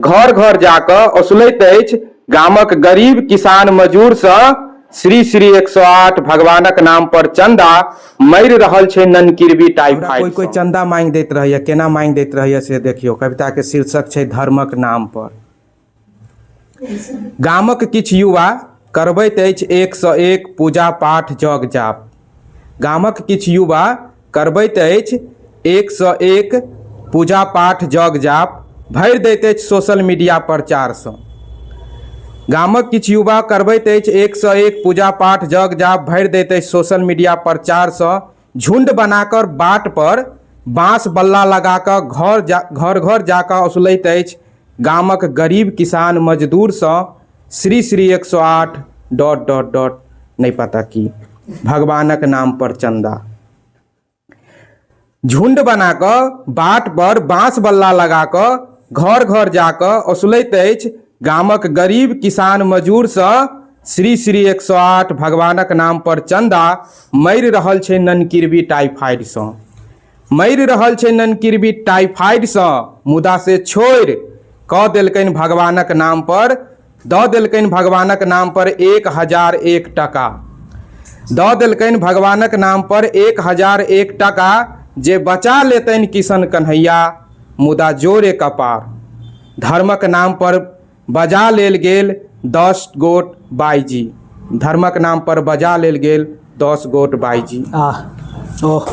घर घर जाकऽ ओसलैत अछि गामक गरीब किसान मजूर सँ श्री श्री 108 भगवानक नाम पर चंदा मरि रहल छै ननकिरबी टाइफाइड। कोई कोई चंदा मांग दैत रहैया, केना मांग दैत रहैया से देखियो। कविता के शीर्षक छै धर्मक नाम पर। गामक किछु युवा करबैत अछि 101 पूजा पाठ जग जाप। गामक किछु युवा करबैत अछि 101 पूजा पाठ जग जाप, भरि दैत अछि सोशल मीडिया प्रचार सँ। गामक किछु युवा करबैत अछि 101 पूजा पाठ जग जाप, भरि दैत अछि सोशल मीडिया प्रचार सँ। झुंड बनाकर बाट पर बाँस बल्ला लगाकर घर घर जाकर ओसलैत अछि गामक गरीब किसान मजदूर सँ श्री श्री 108 ... नहीं पता की भगवानक नाम पर चंदा। झुंड बनाकर बाट पर बाँस बल्ला लगाकर घर घर जाकर ओसलैत अछि गामक गरीब किसान मजूर सँ श्री श्री 108 भगवानक नाम पर चंदा मरि रहल छै ननकिरबी टाइफाइड सँ। मरि रहल छै ननकिरबी टाइफाइड सँ, मुदा से छोड़ि कऽ देलकनि भगवानक नाम पर, दऽ देलकनि भगवानक नाम पर 1001 टका। दऽ देलकनि भगवानक नाम पर 1001 टका, जे बचा लेतनि किशन कन्हैया मुदा जोरे कपार। धर्मक नाम पर बजा लेल गेल 10 गोट बाईजी। धर्मक नाम पर बजा लेल गेल 10 गोट बाईजी। ओह